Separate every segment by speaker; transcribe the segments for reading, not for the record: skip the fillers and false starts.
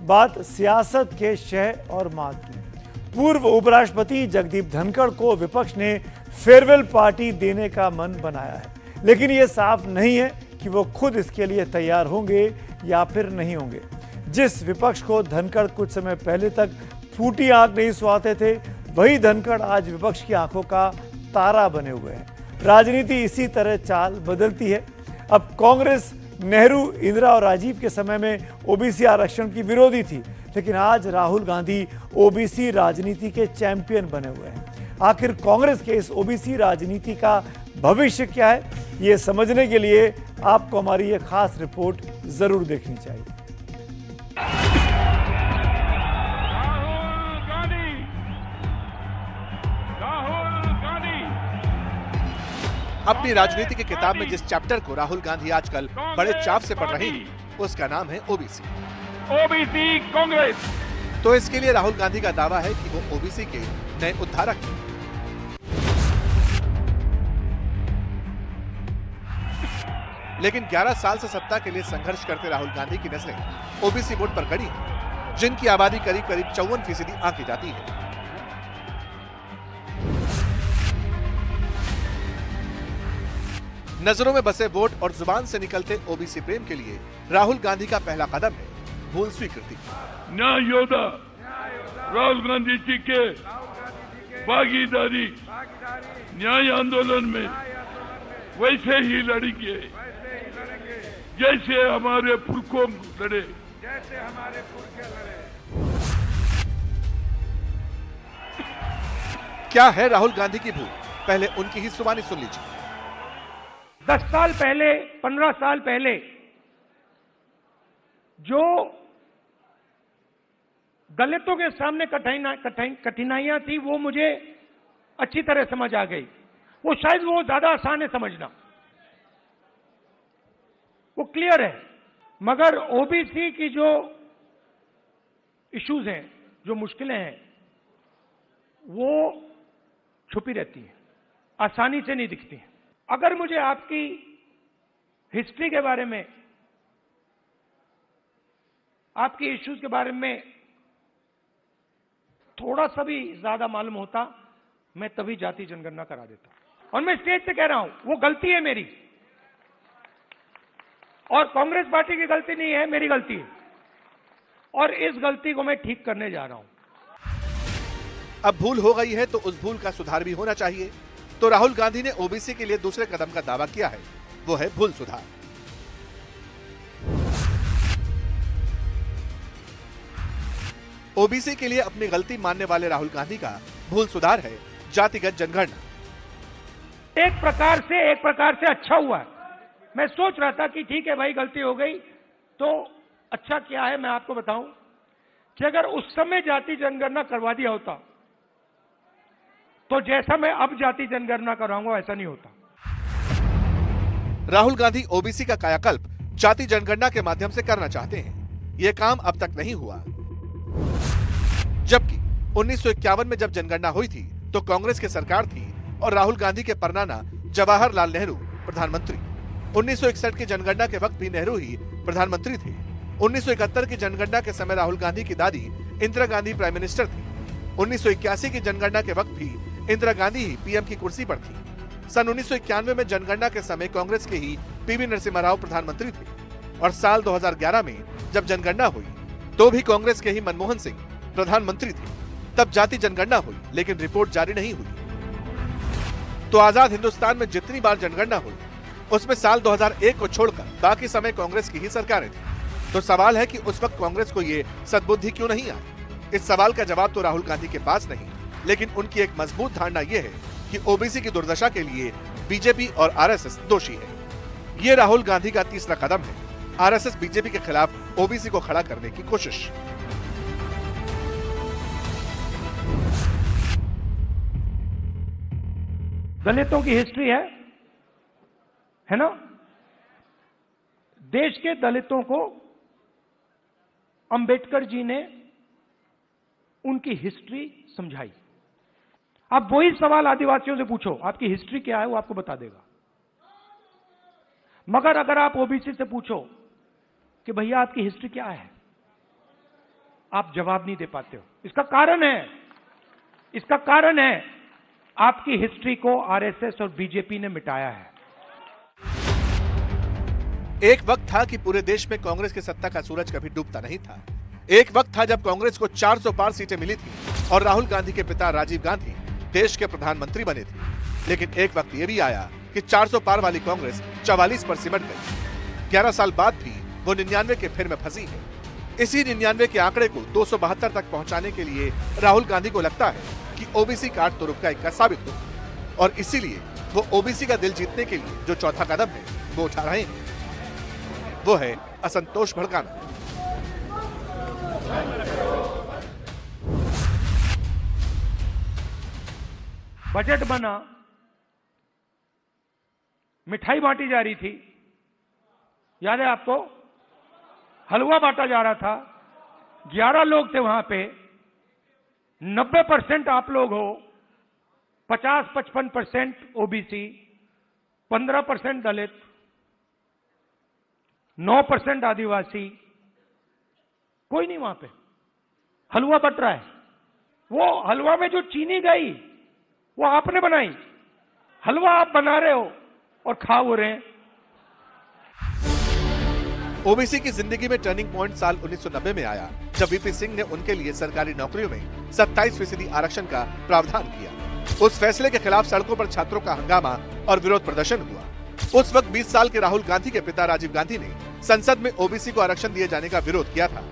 Speaker 1: बात सियासत के शह और मात की। पूर्व उपराष्ट्रपति जगदीप धनखड़ को विपक्ष ने फेयरवेल पार्टी देने का मन बनाया है, लेकिन यह साफ नहीं है कि वो खुद इसके लिए तैयार होंगे या फिर नहीं होंगे। जिस विपक्ष को धनखड़ कुछ समय पहले तक फूटी आंख नहीं सुहाते थे, वही धनखड़ आज विपक्ष की आंखों का तारा बने हुए हैं। राजनीति इसी तरह चाल बदलती है। अब कांग्रेस नेहरू, इंदिरा और राजीव के समय में ओबीसी आरक्षण की विरोधी थी, लेकिन आज राहुल गांधी ओबीसी राजनीति के चैंपियन बने हुए हैं। आखिर कांग्रेस के इस ओबीसी राजनीति का भविष्य क्या है, ये समझने के लिए आपको हमारी ये खास रिपोर्ट जरूर देखनी चाहिए।
Speaker 2: अपनी राजनीति की किताब में जिस चैप्टर को राहुल गांधी आजकल बड़े चाव से पढ़ रहे हैं, उसका नाम है ओबीसी।
Speaker 3: ओबीसी कांग्रेस।
Speaker 2: तो इसके लिए राहुल गांधी का दावा है कि वो ओबीसी के नए उद्धारक हैं। लेकिन 11 साल से सत्ता के लिए संघर्ष करते राहुल गांधी की नजरें ओबीसी वोट पर गड़ी हैं, जिनकी आबादी करीब 54% आंकी जाती है। नजरों में बसे वोट और जुबान से निकलते ओबीसी प्रेम के लिए राहुल गांधी का पहला कदम है भूल स्वीकृति।
Speaker 3: न्याय योद्धा राहुल गांधी जी के भागीदारी न्याय आंदोलन में वैसे ही लड़ेंगे जैसे हमारे पुरखों लड़े।
Speaker 2: क्या है राहुल गांधी की भूल, पहले उनकी ही जुबानी सुन लीजिए।
Speaker 4: 10 साल पहले, 15 साल पहले जो दलितों के सामने कठिनाइयां थी, वो मुझे अच्छी तरह समझ आ गई। वो शायद वो ज्यादा आसान है समझना, वो क्लियर है। मगर ओबीसी की जो इश्यूज हैं, जो मुश्किलें हैं, वो छुपी रहती हैं, आसानी से नहीं दिखती हैं। अगर मुझे आपकी हिस्ट्री के बारे में, आपकी इश्यूज के बारे में थोड़ा सा भी ज्यादा मालूम होता, मैं तभी जाति जनगणना करा देता। और मैं स्टेज से कह रहा हूं, वो गलती है मेरी, और कांग्रेस पार्टी की गलती नहीं है, मेरी गलती है, और इस गलती को मैं ठीक करने जा रहा हूं।
Speaker 2: अब भूल हो गई है तो उस भूल का सुधार भी होना चाहिए। तो राहुल गांधी ने ओबीसी के लिए दूसरे कदम का दावा किया है, वो है भूल सुधार। ओबीसी के लिए अपनी गलती मानने वाले राहुल गांधी का भूल सुधार है जातिगत जनगणना।
Speaker 4: एक प्रकार से अच्छा हुआ है। मैं सोच रहा था कि ठीक है भाई, गलती हो गई, तो अच्छा क्या है मैं आपको बताऊं कि अगर उस समय जाति जनगणना करवा दिया होता तो जैसा मैं अब जाति जनगणना कराऊंगा वैसा नहीं होता।
Speaker 2: राहुल गांधी ओबीसी का कायाकल्प जाति जनगणना के माध्यम से करना चाहते हैं। यह काम अब तक नहीं हुआ। जबकि 1951 में जब जनगणना हुई थी तो कांग्रेस की सरकार थी और राहुल गांधी के परनाना जवाहरलाल नेहरू प्रधानमंत्री। 1961 की जनगणना के वक्त भी नेहरू ही प्रधानमंत्री थे। 1971 की जनगणना के समय राहुल गांधी की दादी इंदिरा गांधी प्राइम मिनिस्टर थी। 1981 की जनगणना के वक्त भी इंदिरा गांधी ही पीएम की कुर्सी पर थी। सन 1991 में जनगणना के समय कांग्रेस के ही पीवी नरसिम्हा राव प्रधानमंत्री थे, और साल 2011 में जब जनगणना हुई तो भी कांग्रेस के ही मनमोहन सिंह प्रधानमंत्री थे। तब जाति जनगणना हुई, लेकिन रिपोर्ट जारी नहीं हुई। तो आजाद हिंदुस्तान में जितनी बार जनगणना हुई उसमें साल 2001 को छोड़कर बाकी समय कांग्रेस की ही सरकारें थी। तो सवाल है कि उस वक्त कांग्रेस को ये सद्बुद्धि क्यों नहीं आई। इस सवाल का जवाब तो राहुल गांधी के पास नहीं, लेकिन उनकी एक मजबूत धारणा यह है कि ओबीसी की दुर्दशा के लिए बीजेपी और आरएसएस दोषी है। ये राहुल गांधी का तीसरा कदम है, आरएसएस बीजेपी के खिलाफ ओबीसी को खड़ा करने की कोशिश।
Speaker 4: दलितों की हिस्ट्री है ना? देश के दलितों को अंबेडकर जी ने उनकी हिस्ट्री समझाई। आप वही सवाल आदिवासियों से पूछो, आपकी हिस्ट्री क्या है, वो आपको बता देगा। मगर अगर आप ओबीसी से पूछो कि भैया आपकी हिस्ट्री क्या है, आप जवाब नहीं दे पाते हो। इसका कारण है आपकी हिस्ट्री को आरएसएस और बीजेपी ने मिटाया है।
Speaker 2: एक वक्त था कि पूरे देश में कांग्रेस की सत्ता का सूरज कभी डूबता नहीं था। एक वक्त था जब कांग्रेस को 400 पार सीटें मिली थी और राहुल गांधी के पिता राजीव गांधी देश के प्रधानमंत्री बने थे। लेकिन एक वक्त यह भी आया कि 400 पार वाली कांग्रेस 44 पर सिमट गई। 11 साल बाद भी वो 99 के फिर में फंसी है। इसी 99 के आंकड़े को 272 तक पहुंचाने के लिए राहुल गांधी को लगता है कि ओबीसी कार्ड तो रुपया इक्का साबित हो, और इसीलिए वो ओबीसी का दिल जीतने के लिए जो चौथा कदम है वो उठा रहे हैं, वो है असंतोष भड़काना।
Speaker 4: बजट बना, मिठाई बांटी जा रही थी, याद है आपको? हलवा बांटा जा रहा था, 11 लोग थे वहां पे, 90% आप लोग हो, 50-55% ओबीसी, 15% दलित, 9% आदिवासी, कोई नहीं वहां पे। हलवा बट रहा है। वो हलवा में जो चीनी गई वो आपने बनाई, हलवा आप बना रहे हो और खा हो रहे हैं।
Speaker 2: ओबीसी की जिंदगी में टर्निंग पॉइंट साल 1990 में आया, जब वीपी सिंह ने उनके लिए सरकारी नौकरियों में 27% आरक्षण का प्रावधान किया। उस फैसले के खिलाफ सड़कों पर छात्रों का हंगामा और विरोध प्रदर्शन हुआ। उस वक्त 20 साल के राहुल गांधी के पिता राजीव गांधी ने संसद में ओबीसी को आरक्षण दिए जाने का विरोध किया था।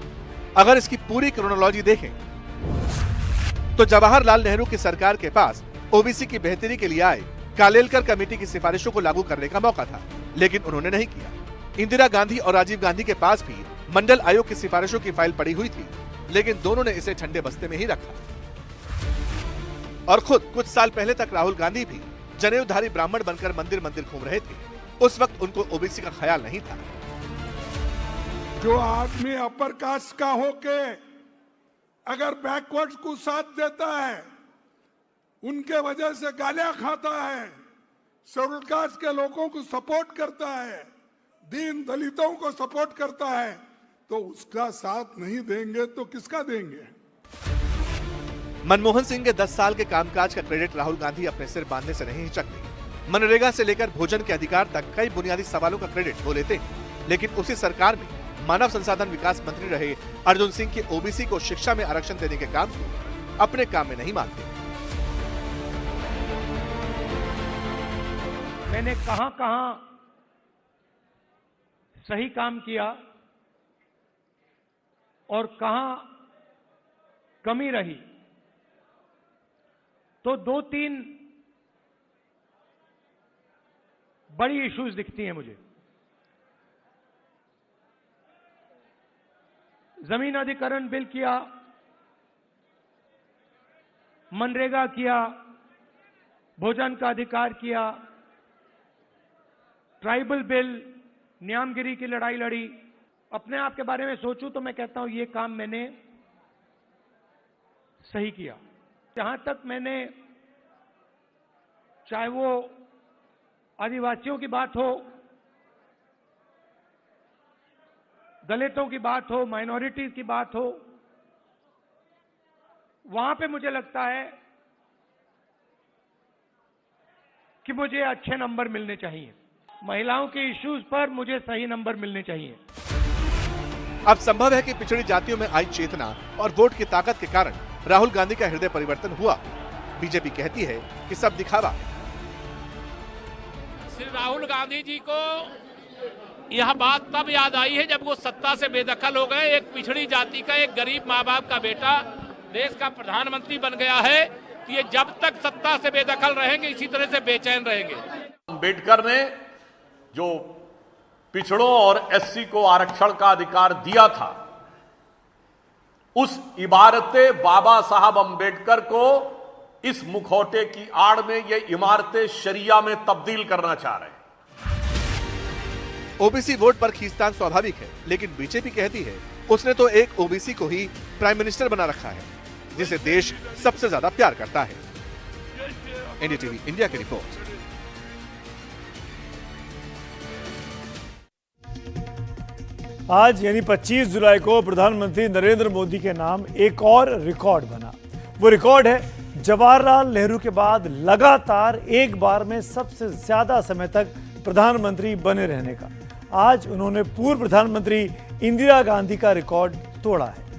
Speaker 2: अगर इसकी पूरी क्रोनोलॉजी देखें तो जवाहरलाल नेहरू की सरकार के पास ओबीसी की बेहतरी के लिए आए कालेलकर कमेटी की सिफारिशों को लागू करने का मौका था, लेकिन उन्होंने नहीं किया। इंदिरा गांधी और राजीव गांधी के पास भी मंडल आयोग की सिफारिशों की फाइल पड़ी हुई थी, लेकिन दोनों ने इसे ठंडे बस्ते में ही रखा। और खुद कुछ साल पहले तक राहुल गांधी भी जनेऊधारी ब्राह्मण बनकर मंदिर मंदिर घूम रहे थे। उस वक्त उनको ओबीसी का ख्याल नहीं था।
Speaker 5: जो आदमी अपर कास्ट का होके अगर बैकवर्ड को साथ देता है, उनके वजह से गालियां खाता है, शेड्यूल कास्ट के लोगों को सपोर्ट करता है, दीन दलितों को सपोर्ट करता है, तो उसका साथ नहीं देंगे तो किसका देंगे?
Speaker 2: मनमोहन सिंह के 10 साल के कामकाज का क्रेडिट राहुल गांधी अपने सिर बांधने से नहीं हिचकते। मनरेगा से लेकर भोजन के अधिकार तक कई बुनियादी सवालों का क्रेडिट वो लेते हैं, लेकिन उसी सरकार में मानव संसाधन विकास मंत्री रहे अर्जुन सिंह के ओबीसी को शिक्षा में आरक्षण देने के काम को अपने काम में नहीं मानते।
Speaker 4: मैंने कहां सही काम किया और कहां कमी रही, तो 2-3 बड़ी इश्यूज दिखती हैं मुझे। जमीन अधिग्रहण बिल किया, मनरेगा किया, भोजन का अधिकार किया, ट्राइबल बिल, न्यामगिरी की लड़ाई लड़ी। अपने आप के बारे में सोचूं तो मैं कहता हूं ये काम मैंने सही किया। जहां तक मैंने, चाहे वो आदिवासियों की बात हो, दलितों की बात हो, माइनॉरिटीज की बात हो, वहां पे मुझे लगता है कि मुझे अच्छे नंबर मिलने चाहिए। महिलाओं के इश्यूज पर मुझे सही नंबर मिलने चाहिए।
Speaker 2: अब संभव है कि पिछड़ी जातियों में आई चेतना और वोट की ताकत के कारण राहुल गांधी का हृदय परिवर्तन हुआ। बीजेपी कहती है कि सब दिखावा।
Speaker 6: श्री राहुल गांधी जी को यह बात तब याद आई है जब वो सत्ता से बेदखल हो गए। एक पिछड़ी जाति का, एक गरीब माँ बाप का बेटा देश का प्रधानमंत्री बन गया है कि ये जब तक सत्ता से बेदखल रहेंगे इसी तरह से बेचैन रहेंगे।
Speaker 7: अम्बेडकर ने जो पिछड़ों और एससी को आरक्षण का अधिकार दिया था, उस इबारते बाबा साहब अम्बेडकर को इस मुखौटे की आड़ में ये इमारतें शरिया में तब्दील करना चाह रहे हैं।
Speaker 2: ओबीसी वोट पर खींचतान स्वाभाविक है, लेकिन बीजेपी कहती है उसने तो एक ओबीसी को ही प्राइम मिनिस्टर बना रखा है, जिसे देश सबसे ज्यादा प्यार करता है। एनडीटीवी इंडिया की रिपोर्ट।
Speaker 1: आज यानी 25 जुलाई को प्रधानमंत्री नरेंद्र मोदी के नाम एक और रिकॉर्ड बना। वो रिकॉर्ड है जवाहरलाल नेहरू के बाद लगातार एक बार में सबसे ज्यादा समय तक प्रधानमंत्री बने रहने का। आज उन्होंने पूर्व प्रधानमंत्री इंदिरा गांधी का रिकॉर्ड तोड़ा है।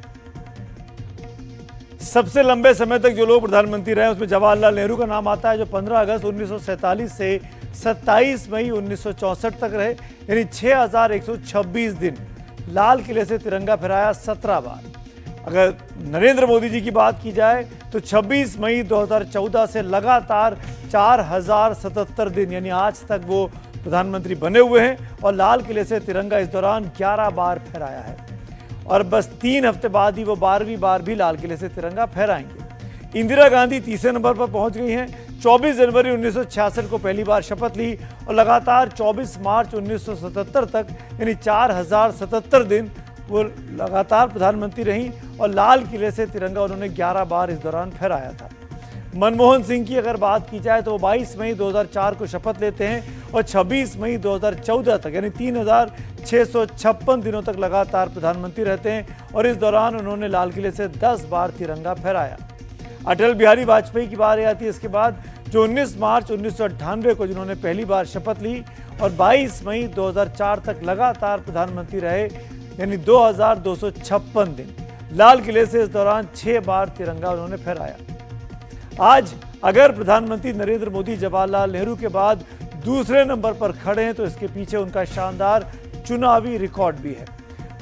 Speaker 1: सबसे लंबे समय तक जो लोग प्रधानमंत्री रहे उसमें जवाहरलाल नेहरू का नाम आता है, जो 15 अगस्त 1947 से 27 मई 1964 तक रहे, यानी 6126 दिन। लाल किले से तिरंगा फहराया 17 बार। अगर नरेंद्र मोदी जी की बात की जाए तो 26 मई 2014 से लगातार 4077 दिन, यानी आज तक वो प्रधानमंत्री बने हुए हैं और लाल किले से तिरंगा इस दौरान 11 बार फहराया है। और बस 3 हफ्ते बाद ही वो 12वीं बार भी लाल किले से तिरंगा फहराएंगे। इंदिरा गांधी तीसरे नंबर पर पहुंच गई हैं। 24 जनवरी 1966 को पहली बार शपथ ली और लगातार 24 मार्च 1977 तक, यानी 4077 दिन वो लगातार प्रधानमंत्री रहीं और लाल किले से तिरंगा उन्होंने 11 बार इस दौरान फहराया था। मनमोहन सिंह की अगर बात की जाए तो वो 22 मई 2004 को शपथ लेते हैं और 26 मई 2014 तक, यानी 3656 दिनों तक लगातार प्रधानमंत्री रहते हैं और इस दौरान उन्होंने लाल किले से 10 बार तिरंगा फहराया। अटल बिहारी वाजपेयी की बारी आती है इसके बाद, जो 19 मार्च 1998 को जिन्होंने पहली बार शपथ ली और 22 मई 2004 तक लगातार प्रधानमंत्री रहे, यानी 2256 दिन। लाल किले से इस दौरान 6 बार तिरंगा उन्होंने फहराया। आज अगर प्रधानमंत्री नरेंद्र मोदी जवाहरलाल नेहरू के बाद दूसरे नंबर पर खड़े हैं तो इसके पीछे उनका शानदार चुनावी रिकॉर्ड भी है।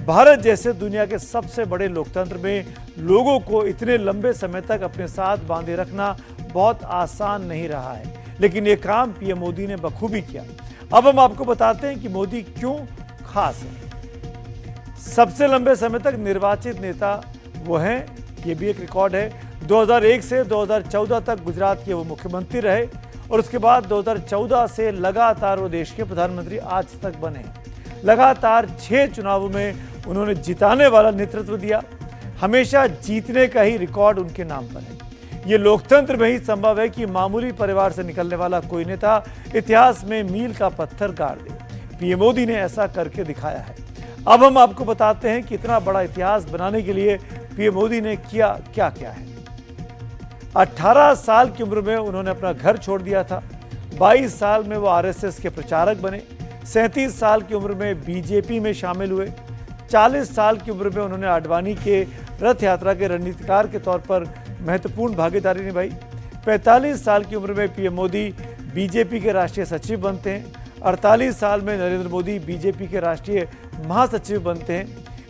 Speaker 1: भारत जैसे दुनिया के सबसे बड़े लोकतंत्र में लोगों को इतने लंबे समय तक अपने साथ बांधे रखना बहुत आसान नहीं रहा है, लेकिन ये काम पीएम मोदी ने बखूबी किया। अब हम आपको बताते हैं कि मोदी क्यों खास है। सबसे लंबे समय तक निर्वाचित नेता वो हैं, ये भी एक रिकॉर्ड है। 2001 से 2014 तक गुजरात के वो मुख्यमंत्री रहे और उसके बाद 2014 से लगातार वो देश के प्रधानमंत्री आज तक बने। लगातार 6 चुनावों में उन्होंने जिताने वाला नेतृत्व दिया। हमेशा जीतने का ही रिकॉर्ड उनके नाम पर है। ये लोकतंत्र में ही संभव है कि मामूली परिवार से निकलने वाला कोई नेता इतिहास में मील का पत्थर गाड़ दे। पीएम मोदी ने ऐसा करके दिखाया है। अब हम आपको बताते हैं कि इतना बड़ा इतिहास बनाने के लिए पीएम मोदी ने किया क्या क्या है। 18 साल की उम्र में उन्होंने अपना घर छोड़ दिया था। 22 साल में वो आरएसएस के प्रचारक बने। 37 साल की उम्र में बीजेपी में शामिल हुए। 40 साल की उम्र में उन्होंने आडवाणी के रथ यात्रा के रणनीतिकार के तौर पर महत्वपूर्ण भागीदारी निभाई। 45 साल की उम्र में पीएम मोदी बीजेपी के राष्ट्रीय सचिव बनते हैं। 48 साल में नरेंद्र मोदी बीजेपी के राष्ट्रीय महासचिव बनते हैं।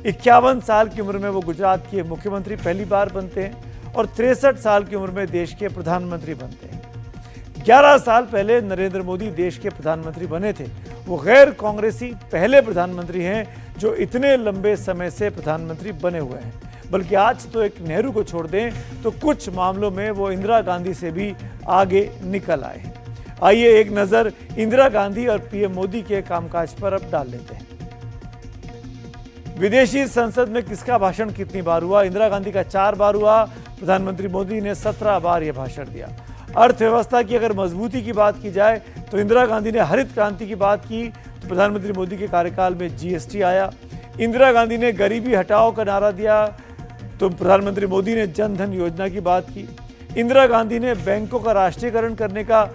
Speaker 1: 51 साल की उम्र में वो गुजरात के मुख्यमंत्री पहली बार बनते हैं और 63 साल की उम्र में देश के प्रधानमंत्री बनते हैं। 11 साल पहले नरेंद्र मोदी देश के प्रधानमंत्री बने थे। वो गैर कांग्रेसी पहले प्रधानमंत्री हैं जो इतने लंबे समय से प्रधानमंत्री बने हुए हैं। बल्कि आज तो एक नेहरू को छोड़ दें तो कुछ मामलों में वो इंदिरा गांधी से भी आगे निकल आए हैं। आइए एक नजर इंदिरा गांधी और पीएम मोदी के कामकाज पर अब डाल लेते हैं। विदेशी संसद में किसका भाषण कितनी बार हुआ? इंदिरा गांधी का 4 बार हुआ। प्रधानमंत्री मोदी ने 17 बार यह भाषण दिया। अर्थव्यवस्था की अगर मजबूती की बात की जाए तो इंदिरा गांधी ने हरित क्रांति की बात की, तो प्रधानमंत्री मोदी के कार्यकाल में जीएसटी आया। इंदिरा गांधी ने गरीबी हटाओ का नारा दिया तो प्रधानमंत्री मोदी ने जन धन योजना की बात की। इंदिरा गांधी ने बैंकों का राष्ट्रीयकरण करने का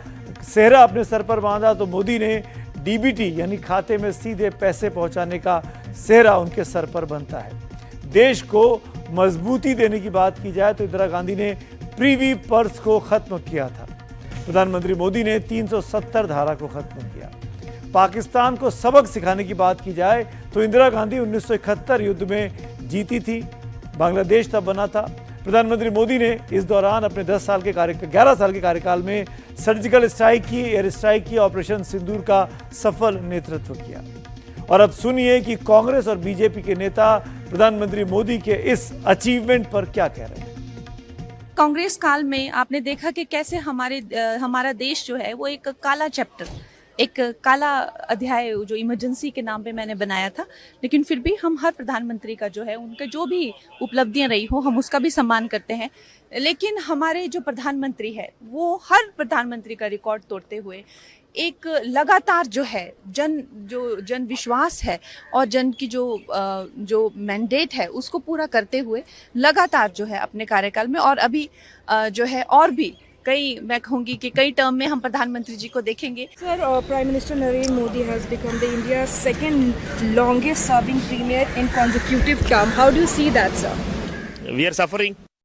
Speaker 1: सेहरा अपने सर पर बांधा तो मोदी ने डीबीटी यानी खाते में सीधे पैसे पहुंचाने का सेहरा उनके सर पर बनता है। देश को मजबूती देने की बात की जाए तो इंदिरा गांधी ने प्रीवी पर्स को खत्म किया था। प्रधानमंत्री मोदी ने 370 धारा को खत्म किया। पाकिस्तान को सबक सिखाने की बात की जाए तो इंदिरा गांधी 1971 युद्ध में जीती थी। बांग्लादेश तब बना था। प्रधानमंत्री मोदी ने इस दौरान अपने 11 साल के कार्यकाल में सर्जिकल स्ट्राइक की, एयर स्ट्राइक की, ऑपरेशन सिंदूर का सफल नेतृत्व किया। और अब सुनिए कि कांग्रेस और बीजेपी के नेता प्रधानमंत्री मोदी के इस अचीवमेंट पर क्या कह रहे हैं।
Speaker 8: कांग्रेस काल में आपने देखा कि कैसे हमारा देश जो है वो एक काला चैप्टर, एक काला अध्याय जो इमरजेंसी के नाम पे मैंने बनाया था, लेकिन फिर भी हम हर प्रधानमंत्री का जो है उनके जो भी उपलब्धियां रही हो हम उसका भी सम्मान करते हैं। लेकिन हमारे जो प्रधानमंत्री है वो हर प्रधानमंत्री का रिकॉर्ड तोड़ते हुए एक लगातार जो है जन विश्वास है और जन की जो मैंडेट है उसको पूरा करते हुए लगातार जो है अपने कार्यकाल में, और अभी जो है और भी मैं कहूँगी कि कई टर्म में हम प्रधानमंत्री जी को देखेंगे।
Speaker 9: Sir, Prime Minister Narendra Modi has become the India's second longest serving premier in consecutive term. How do you see that, sir?
Speaker 10: We are suffering.